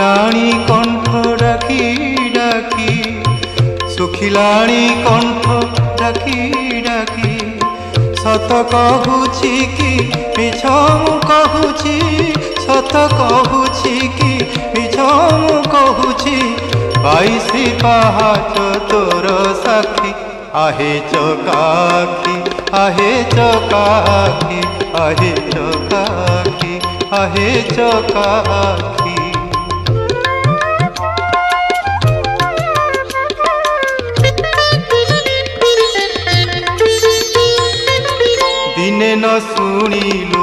শুখিলাণী কণ্ঠ ডাকি ডাকি, শুখিলাণী কণ্ঠ ডাকি ডাকি, সত কহুছি কি মিছ মু কহুছি, সত কহুছি কি মিছ মু কহুছি, 22 পাহাচ তোর সাক্ষী, आहे চকাখি आहे চকাখি आहे চকাখি आहे চকাখি। দিনে ন শুনিলু